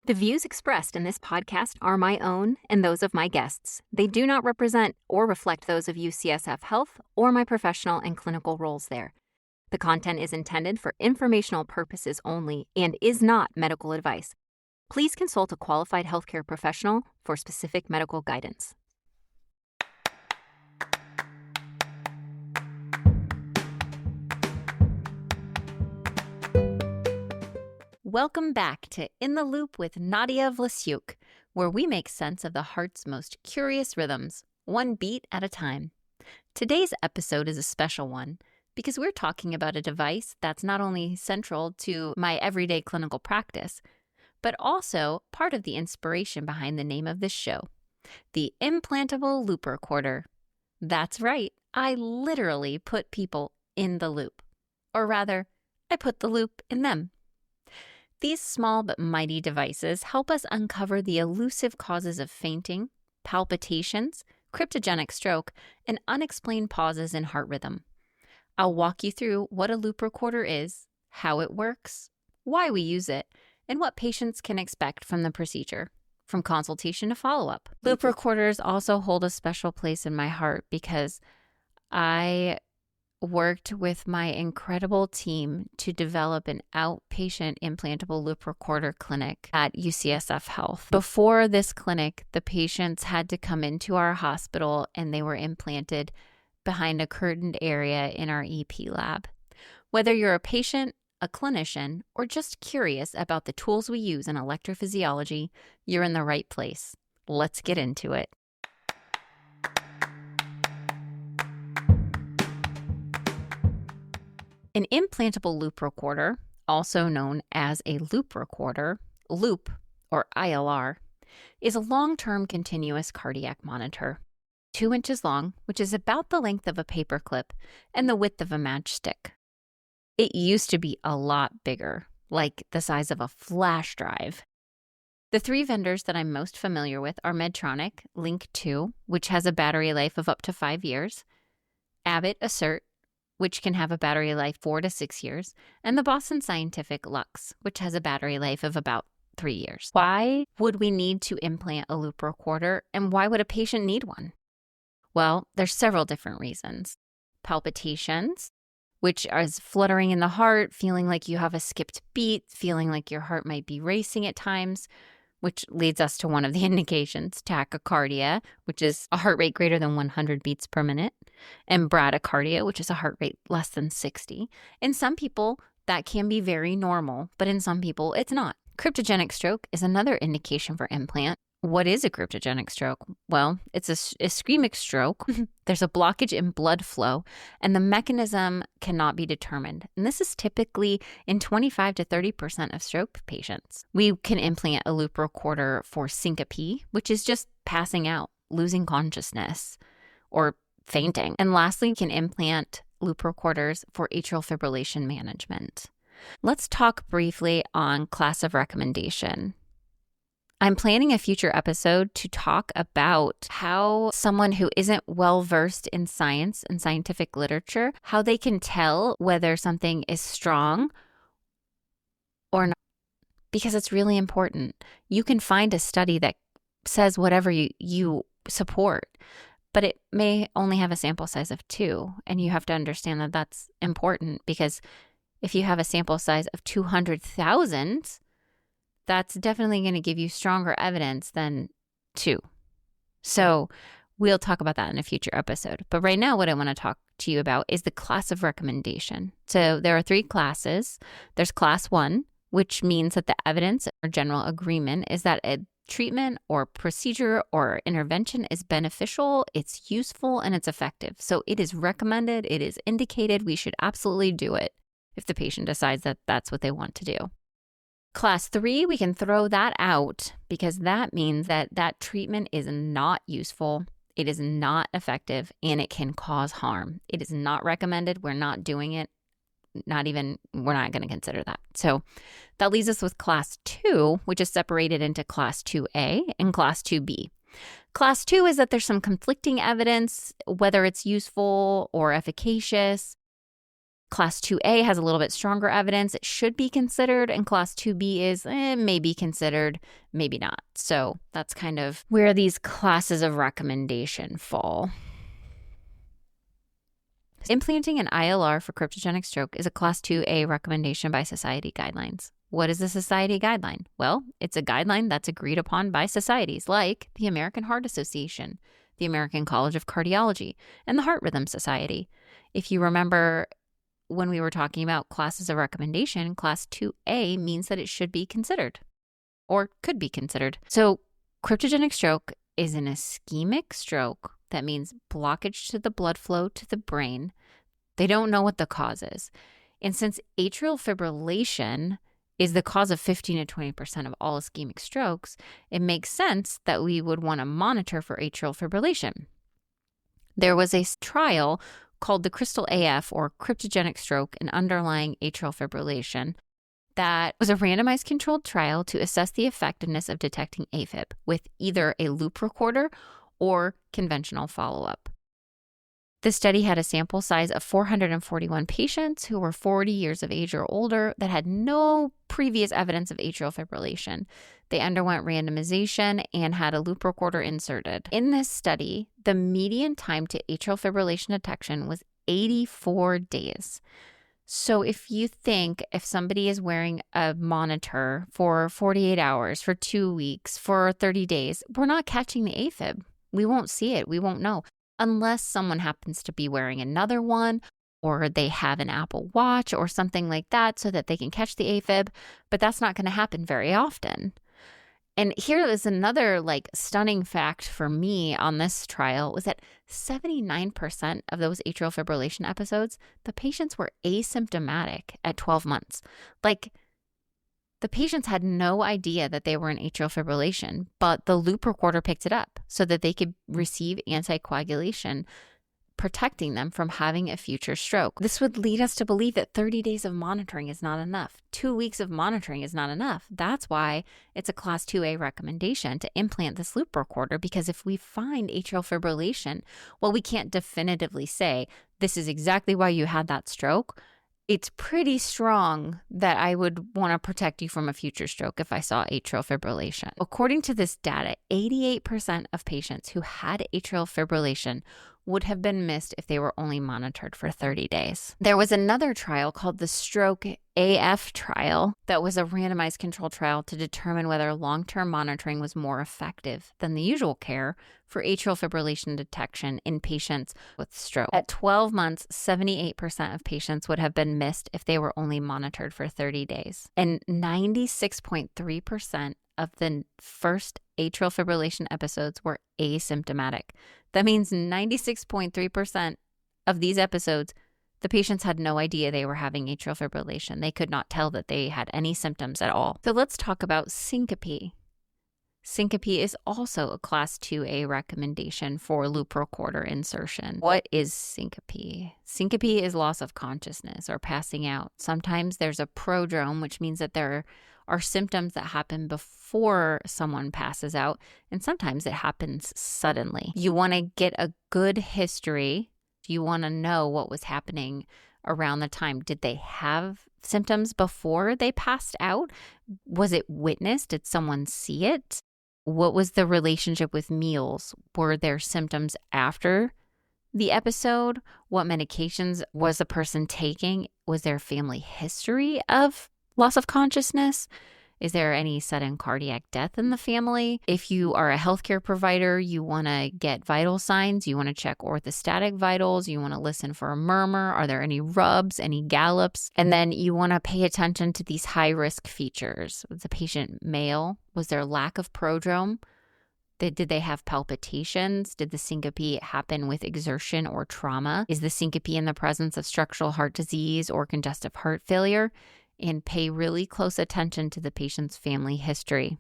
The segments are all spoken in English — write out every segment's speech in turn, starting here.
The views expressed in this podcast are my own and those of my guests. They do not represent or reflect those of UCSF Health or my professional and clinical roles there. The content is intended for informational purposes only and is not medical advice. Please consult a qualified healthcare professional for specific medical guidance. Welcome back to In the Loop with Nadja Wlasiuk, where we make sense of the heart's most curious rhythms, one beat at a time. Today's episode is a special one because we're talking about a device that's not only central to my everyday clinical practice, but also part of the inspiration behind the name of this show, the Implantable Loop Recorder. That's right, I literally put people in the loop. Or rather, I put the loop in them. These small but mighty devices help us uncover the elusive causes of fainting, palpitations, cryptogenic stroke, and unexplained pauses in heart rhythm. I'll walk you through what a loop recorder is, how it works, why we use it, and what patients can expect from the procedure, from consultation to follow-up. Loop recorders also hold a special place in my heart because I worked with my incredible team to develop an outpatient implantable loop recorder clinic at UCSF Health. Before this clinic, the patients had to come into our hospital and they were implanted behind a curtained area in our EP lab. Whether you're a patient, a clinician, or just curious about the tools we use in electrophysiology, you're in the right place. Let's get into it. An implantable loop recorder, also known as a loop recorder, loop or ILR, is a long-term continuous cardiac monitor, 2 inches long, which is about the length of a paperclip and the width of a matchstick. It used to be a lot bigger, like the size of a flash drive. The 3 vendors that I'm most familiar with are Medtronic, Link 2, which has a battery life of up to 5 years, Abbott Assert, which can have a battery life 4 to 6 years, and the Boston Scientific Lux, which has a battery life of about 3 years. Why would we need to implant a loop recorder, and why would a patient need one? Well, there's several different reasons. Palpitations, which is fluttering in the heart, feeling like you have a skipped beat, feeling like your heart might be racing at times, which leads us to one of the indications, tachycardia, which is a heart rate greater than 100 beats per minute, and bradycardia, which is a heart rate less than 60. In some people, that can be very normal, but in some people, it's not. Cryptogenic stroke is another indication for implant. What is a cryptogenic stroke? Well, it's a ischemic stroke. There's a blockage in blood flow, and the mechanism cannot be determined. And this is typically in 25 to 30% of stroke patients. We can implant a loop recorder for syncope, which is just passing out, losing consciousness, or fainting. And lastly, we can implant loop recorders for atrial fibrillation management. Let's talk briefly on class of recommendation. I'm planning a future episode to talk about how someone who isn't well-versed in science and scientific literature, how they can tell whether something is strong or not, because it's really important. You can find a study that says whatever you support, but it may only have a sample size of 2, and you have to understand that that's important because if you have a sample size of 200,000, that's definitely going to give you stronger evidence than 2. So we'll talk about that in a future episode. But right now, what I want to talk to you about is the class of recommendation. So there are 3 classes. There's class 1, which means that the evidence or general agreement is that a treatment or procedure or intervention is beneficial, it's useful, and it's effective. So it is recommended, it is indicated, we should absolutely do it if the patient decides that that's what they want to do. Class 3, we can throw that out because that means that that treatment is not useful, it is not effective, and it can cause harm. It is not recommended. We're not doing it. We're not going to consider that. So that leaves us with class 2, which is separated into class 2A and class 2B. Class 2 is that there's some conflicting evidence, whether it's useful or efficacious. Class 2A has a little bit stronger evidence. It should be considered, and Class 2B is maybe considered, maybe not. So that's kind of where these classes of recommendation fall. Implanting an ILR for cryptogenic stroke is a Class 2A recommendation by society guidelines. What is a society guideline? Well, it's a guideline that's agreed upon by societies like the American Heart Association, the American College of Cardiology, and the Heart Rhythm Society. If you remember when we were talking about classes of recommendation, Class 2A means that it should be considered or could be considered. So cryptogenic stroke is an ischemic stroke. That means blockage to the blood flow to the brain. They don't know what the cause is. And since atrial fibrillation is the cause of 15 to 20% of all ischemic strokes, it makes sense that we would want to monitor for atrial fibrillation. There was a trial called the Crystal AF, or cryptogenic stroke and underlying atrial fibrillation, that was a randomized controlled trial to assess the effectiveness of detecting AFib with either a loop recorder or conventional follow-up. The study had a sample size of 441 patients who were 40 years of age or older that had no previous evidence of atrial fibrillation. They underwent randomization and had a loop recorder inserted. In this study, the median time to atrial fibrillation detection was 84 days. So if you think if somebody is wearing a monitor for 48 hours, for 2 weeks, for 30 days, we're not catching the AFib. We won't see it. We won't know unless someone happens to be wearing another one or they have an Apple Watch or something like that so that they can catch the AFib. But that's not going to happen very often. And here is another stunning fact for me on this trial was that 79% of those atrial fibrillation episodes, the patients were asymptomatic at 12 months. The patients had no idea that they were in atrial fibrillation, but the loop recorder picked it up so that they could receive anticoagulation, protecting them from having a future stroke. This would lead us to believe that 30 days of monitoring is not enough. 2 weeks of monitoring is not enough. That's why it's a Class 2A recommendation to implant this loop recorder, because if we find atrial fibrillation, well, we can't definitively say this is exactly why you had that stroke. It's pretty strong that I would want to protect you from a future stroke if I saw atrial fibrillation. According to this data, 88% of patients who had atrial fibrillation would have been missed if they were only monitored for 30 days. There was another trial called the Stroke AF trial that was a randomized controlled trial to determine whether long-term monitoring was more effective than the usual care for atrial fibrillation detection in patients with stroke. At 12 months, 78% of patients would have been missed if they were only monitored for 30 days. And 96.3% of the first atrial fibrillation episodes were asymptomatic. That means 96.3% of these episodes, the patients had no idea they were having atrial fibrillation. They could not tell that they had any symptoms at all. So let's talk about syncope. Syncope is also a Class 2A recommendation for loop recorder insertion. What is syncope? Syncope is loss of consciousness or passing out. Sometimes there's a prodrome, which means that there are symptoms that happen before someone passes out, and sometimes it happens suddenly. You want to get a good history. You want to know what was happening around the time. Did they have symptoms before they passed out? Was it witnessed? Did someone see it? What was the relationship with meals? Were there symptoms after the episode? What medications was the person taking? Was there family history of loss of consciousness? Is there any sudden cardiac death in the family? If you are a healthcare provider, you want to get vital signs. You want to check orthostatic vitals. You want to listen for a murmur. Are there any rubs, any gallops? And then you want to pay attention to these high-risk features. Was the patient male? Was there lack of prodrome? Did they have palpitations? Did the syncope happen with exertion or trauma? Is the syncope in the presence of structural heart disease or congestive heart failure? And pay really close attention to the patient's family history.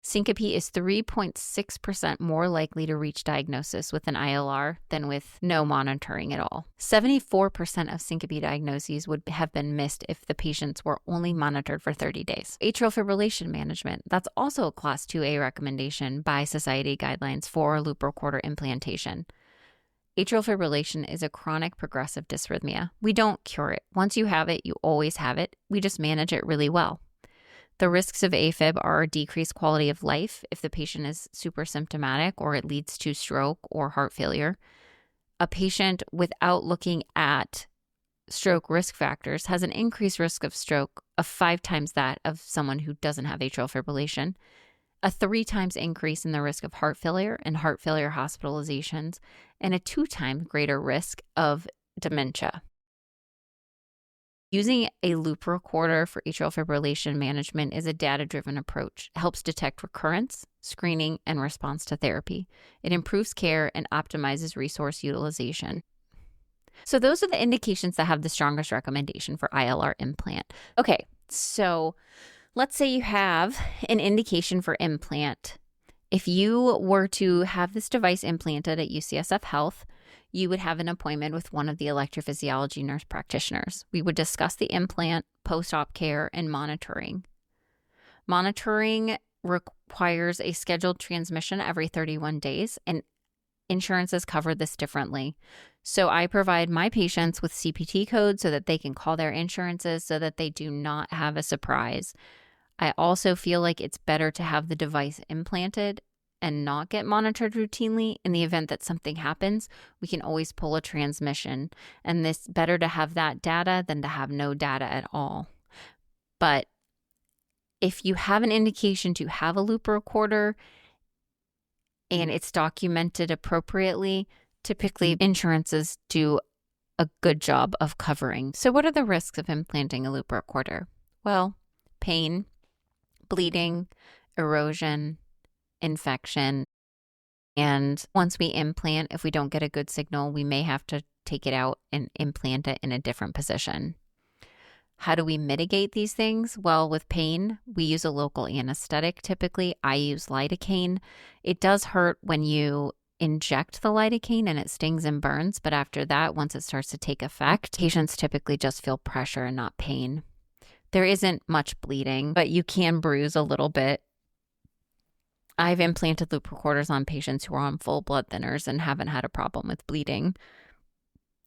Syncope is 3.6% more likely to reach diagnosis with an ILR than with no monitoring at all. 74% of syncope diagnoses would have been missed if the patients were only monitored for 30 days. Atrial fibrillation management, that's also a Class 2A recommendation by society guidelines for loop recorder implantation. Atrial fibrillation is a chronic progressive dysrhythmia. We don't cure it. Once you have it, you always have it. We just manage it really well. The risks of AFib are decreased quality of life if the patient is super symptomatic or it leads to stroke or heart failure. A patient without looking at stroke risk factors has an increased risk of stroke of 5 times that of someone who doesn't have atrial fibrillation, a 3 times increase in the risk of heart failure and heart failure hospitalizations, and a 2 times greater risk of dementia. Using a loop recorder for atrial fibrillation management is a data-driven approach. It helps detect recurrence, screening, and response to therapy. It improves care and optimizes resource utilization. So those are the indications that have the strongest recommendation for ILR implant. Okay, so let's say you have an indication for implant. If you were to have this device implanted at UCSF Health, you would have an appointment with one of the electrophysiology nurse practitioners. We would discuss the implant, post-op care, and monitoring. Monitoring requires a scheduled transmission every 31 days, and insurances cover this differently. So I provide my patients with CPT codes so that they can call their insurances so that they do not have a surprise. I also feel like it's better to have the device implanted and not get monitored routinely. In the event that something happens, we can always pull a transmission. And it's better to have that data than to have no data at all. But if you have an indication to have a loop recorder and it's documented appropriately, typically insurances do a good job of covering. So what are the risks of implanting a loop recorder? Well, pain, bleeding, erosion, infection. And once we implant, if we don't get a good signal, we may have to take it out and implant it in a different position. How do we mitigate these things? Well, with pain, we use a local anesthetic typically. I use lidocaine. It does hurt when you inject the lidocaine and it stings and burns, but after that, once it starts to take effect, patients typically just feel pressure and not pain. There isn't much bleeding, but you can bruise a little bit. I've implanted loop recorders on patients who are on full blood thinners and haven't had a problem with bleeding.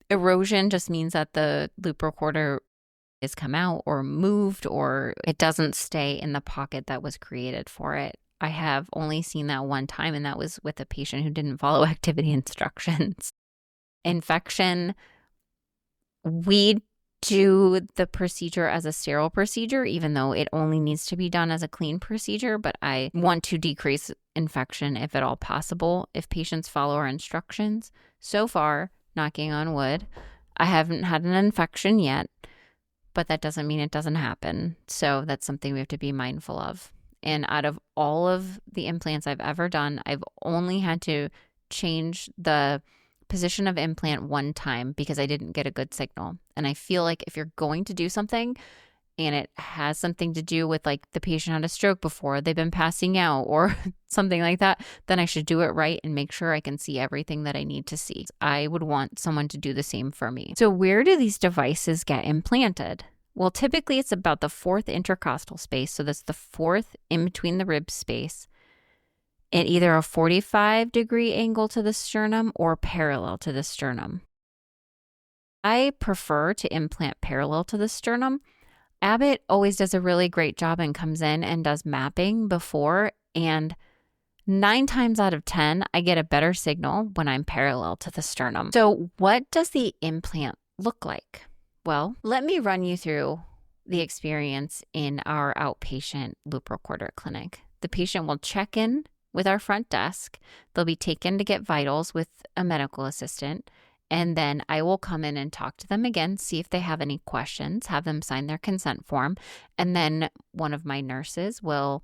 Erosion just means that the loop recorder is come out or moved or it doesn't stay in the pocket that was created for it. I have only seen that one time, and that was with a patient who didn't follow activity instructions. Infection, we do the procedure as a sterile procedure, even though it only needs to be done as a clean procedure, but I want to decrease infection if at all possible if patients follow our instructions. So far, knocking on wood, I haven't had an infection yet, but that doesn't mean it doesn't happen. So that's something we have to be mindful of. And out of all of the implants I've ever done, I've only had to change the position of implant one time because I didn't get a good signal. And I feel like if you're going to do something and it has something to do with like the patient had a stroke before, they've been passing out or something like that, then I should do it right and make sure I can see everything that I need to see. I would want someone to do the same for me. So where do these devices get implanted? Well, typically it's about the 4th intercostal space. So that's the 4th in between the rib space at either a 45-degree angle to the sternum or parallel to the sternum. I prefer to implant parallel to the sternum. Abbott always does a really great job and comes in and does mapping before, and 9 times out of 10, I get a better signal when I'm parallel to the sternum. So what does the implant look like? Well, let me run you through the experience in our outpatient loop recorder clinic. The patient will check in with our front desk. They'll be taken to get vitals with a medical assistant. And then I will come in and talk to them again, see if they have any questions, have them sign their consent form. And then one of my nurses will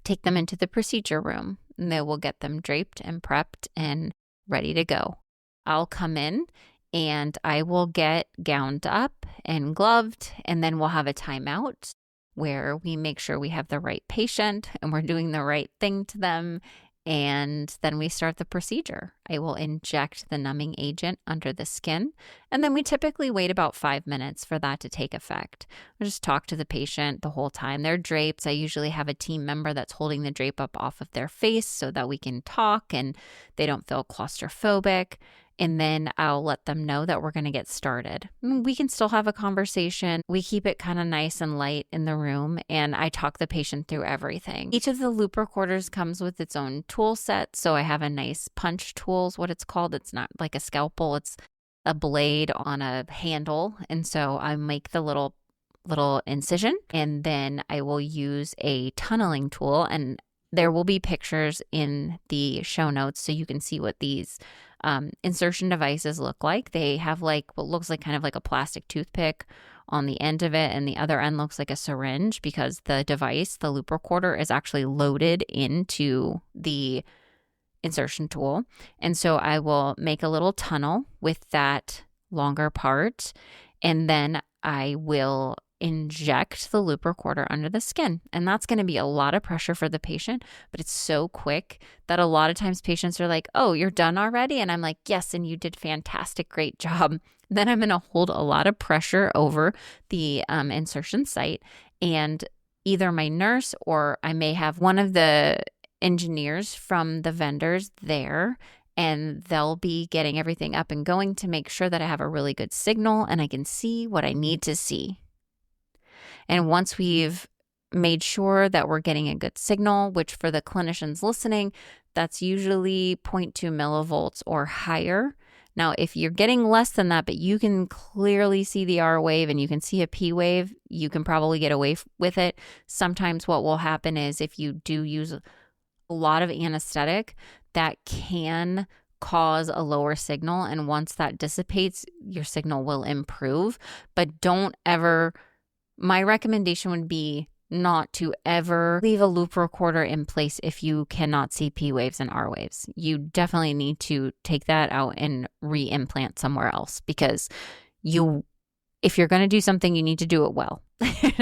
take them into the procedure room and they will get them draped and prepped and ready to go. I'll come in and I will get gowned up and gloved, and then we'll have a timeout where we make sure we have the right patient and we're doing the right thing to them And then we start the procedure. I will inject the numbing agent under the skin, and then we typically wait about 5 minutes for that to take effect. I just talk to the patient the whole time. They're drapes. I usually have a team member that's holding the drape up off of their face so that we can talk and they don't feel claustrophobic. And then I'll let them know that we're going to get started. We can still have a conversation. We keep it kind of nice and light in the room, and I talk the patient through everything. Each of the loop recorders comes with its own tool set. So I have a nice punch tool is what it's called. It's not like a scalpel. It's a blade on a handle. And so I make the little incision, and then I will use a tunneling tool, and there will be pictures in the show notes so you can see what these insertion devices look like. They have like what looks like kind of like a plastic toothpick on the end of it, and the other end looks like a syringe because the device, the loop recorder, is actually loaded into the insertion tool. And so I will make a little tunnel with that longer part, and then I will inject the loop recorder under the skin. And that's going to be a lot of pressure for the patient, but it's so quick that a lot of times patients are like, oh, you're done already? And I'm like, yes, and you did fantastic, great job. Then I'm going to hold a lot of pressure over the insertion site, and either my nurse or I may have one of the engineers from the vendors there, and they'll be getting everything up and going to make sure that I have a really good signal and I can see what I need to see. And once we've made sure that we're getting a good signal, which for the clinicians listening, that's usually 0.2 millivolts or higher. Now, if you're getting less than that, but you can clearly see the R wave and you can see a P wave, you can probably get away with it. Sometimes what will happen is if you do use a lot of anesthetic, that can cause a lower signal. And once that dissipates, your signal will improve. But don't ever... My recommendation would be not to ever leave a loop recorder in place if you cannot see P waves and R waves. You definitely need to take that out and re-implant somewhere else, because if you're going to do something, you need to do it well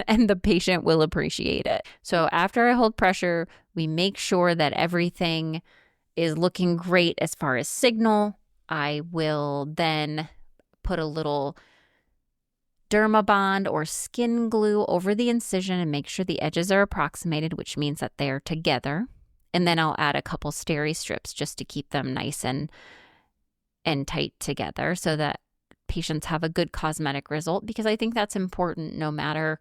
and the patient will appreciate it. So after I hold pressure, we make sure that everything is looking great as far as signal. I will then put a little Dermabond or skin glue over the incision and make sure the edges are approximated, which means that they're together. And then I'll add a couple steri strips just to keep them nice and tight together so that patients have a good cosmetic result, because I think that's important no matter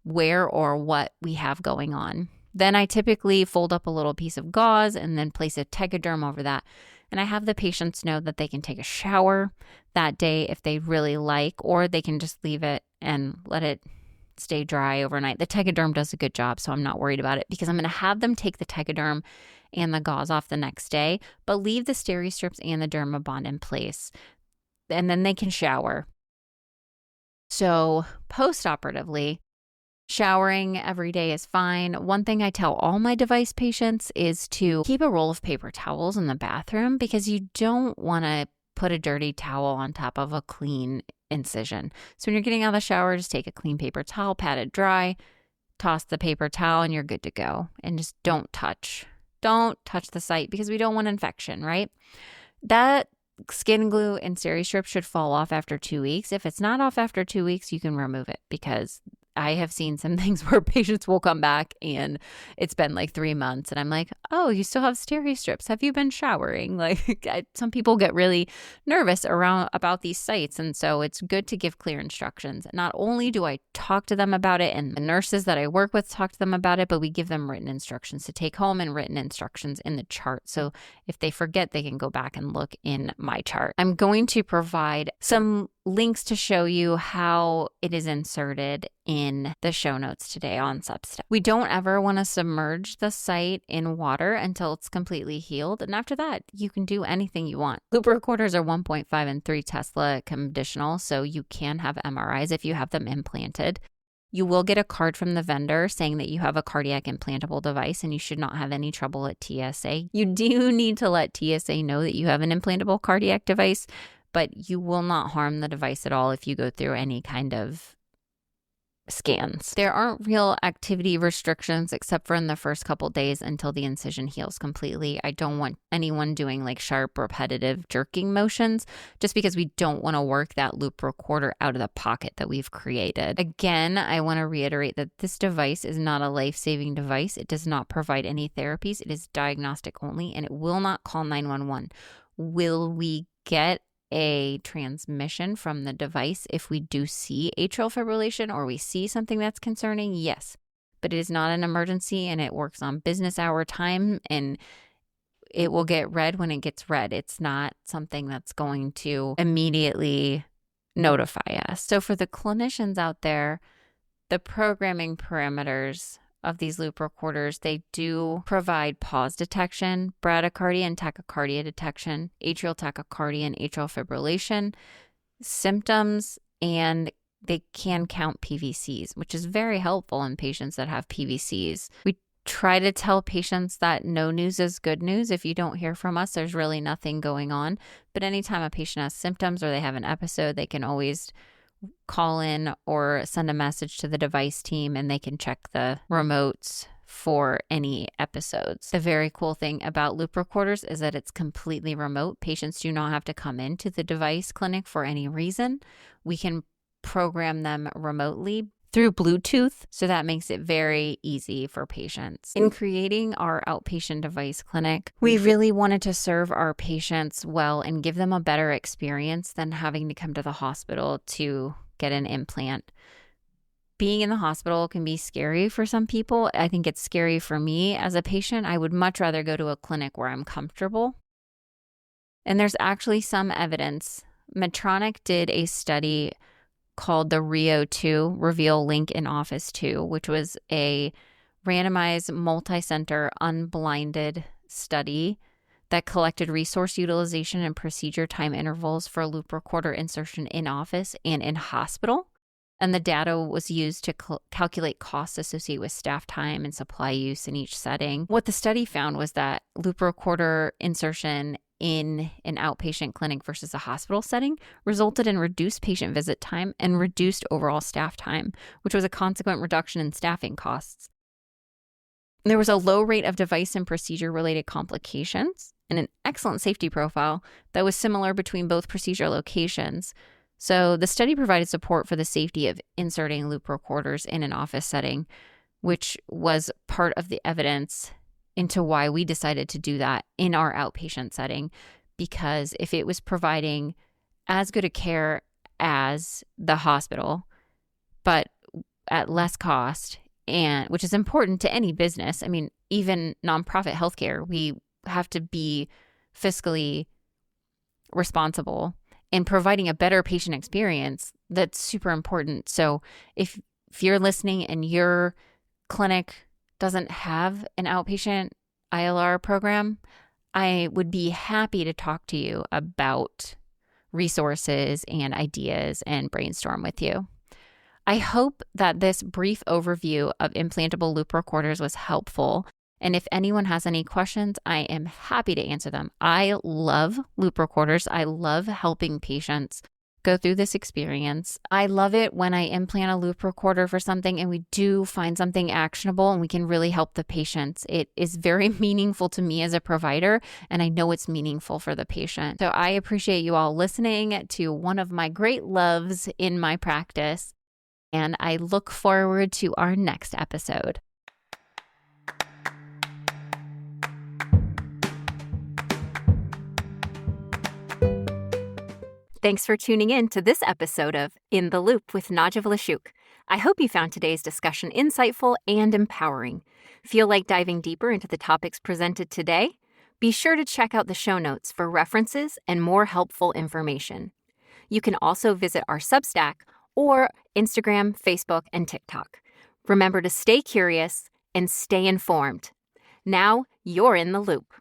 where or what we have going on. Then I typically fold up a little piece of gauze and then place a tegaderm over that. And I have the patients know that they can take a shower that day if they really like, or they can just leave it and let it stay dry overnight. The tegaderm does a good job, so I'm not worried about it, because I'm going to have them take the tegaderm and the gauze off the next day, but leave the steri strips and the Dermabond in place. And then they can shower. So post-operatively, showering every day is fine. One thing I tell all my device patients is to keep a roll of paper towels in the bathroom, because you don't want to put a dirty towel on top of a clean incision. So when you're getting out of the shower, just take a clean paper towel, pat it dry, toss the paper towel, and you're good to go. And just don't touch the site, because we don't want infection, right? That skin glue and steri strip should fall off after 2 weeks. If it's not off after 2 weeks, you can remove it, because I have seen some things where patients will come back and it's been like 3 months and I'm like, oh, you still have steri strips. Have you been showering? Like some people get really nervous about these sites. And so it's good to give clear instructions. Not only do I talk to them about it and the nurses that I work with talk to them about it, but we give them written instructions to take home and written instructions in the chart. So if they forget, they can go back and look in my chart. I'm going to provide some links to show you how it is inserted in the show notes today on Substack. We don't ever want to submerge the site in water until it's completely healed. And after that, you can do anything you want. Loop recorders are 1.5 and 3 Tesla conditional, so you can have MRIs if you have them implanted. You will get a card from the vendor saying that you have a cardiac implantable device and you should not have any trouble at TSA. You do need to let TSA know that you have an implantable cardiac device, but you will not harm the device at all if you go through any kind of scans. There aren't real activity restrictions except for in the first couple days until the incision heals completely. I don't want anyone doing like sharp, repetitive jerking motions just because we don't want to work that loop recorder out of the pocket that we've created. Again, I want to reiterate that this device is not a life-saving device. It does not provide any therapies. It is diagnostic only, and it will not call 911. Will we get a transmission from the device if we do see atrial fibrillation or we see something that's concerning? Yes, but it is not an emergency, and it works on business hour time, and it will get read when it gets read. It's not something that's going to immediately notify us. So for the clinicians out there, the programming parameters of these loop recorders, they do provide pause detection, bradycardia and tachycardia detection, atrial tachycardia and atrial fibrillation, symptoms, and they can count PVCs, which is very helpful in patients that have PVCs. We try to tell patients that no news is good news. If you don't hear from us, there's really nothing going on. But anytime a patient has symptoms or they have an episode, they can always call in or send a message to the device team, and they can check the remotes for any episodes. The very cool thing about loop recorders is that it's completely remote. Patients do not have to come into the device clinic for any reason. We can program them remotely through Bluetooth, so that makes it very easy for patients. In creating our outpatient device clinic, we really wanted to serve our patients well and give them a better experience than having to come to the hospital to get an implant. Being in the hospital can be scary for some people. I think it's scary for me as a patient. I would much rather go to a clinic where I'm comfortable. And there's actually some evidence. Medtronic did a study called the Rio 2, Reveal Link in Office 2, which was a randomized, multi-center, unblinded study that collected resource utilization and procedure time intervals for loop recorder insertion in office and in hospital. And the data was used to calculate costs associated with staff time and supply use in each setting. What the study found was that loop recorder insertion in an outpatient clinic versus a hospital setting resulted in reduced patient visit time and reduced overall staff time, which was a consequent reduction in staffing costs. There was a low rate of device and procedure-related complications and an excellent safety profile that was similar between both procedure locations. So the study provided support for the safety of inserting loop recorders in an office setting, which was part of the evidence into why we decided to do that in our outpatient setting, because if it was providing as good a care as the hospital, but at less cost, and which is important to any business. I mean, even nonprofit healthcare, we have to be fiscally responsible in providing a better patient experience. That's super important. So if you're listening and your clinic doesn't have an outpatient ILR program, I would be happy to talk to you about resources and ideas and brainstorm with you. I hope that this brief overview of implantable loop recorders was helpful. And if anyone has any questions, I am happy to answer them. I love loop recorders. I love helping patients go through this experience. I love it when I implant a loop recorder for something and we do find something actionable and we can really help the patients. It is very meaningful to me as a provider, and I know it's meaningful for the patient. So I appreciate you all listening to one of my great loves in my practice, and I look forward to our next episode. Thanks for tuning in to this episode of In the Loop with Nadja Wlasiuk. I hope you found today's discussion insightful and empowering. Feel like diving deeper into the topics presented today? Be sure to check out the show notes for references and more helpful information. You can also visit our Substack or Instagram, Facebook, and TikTok. Remember to stay curious and stay informed. Now you're in the loop.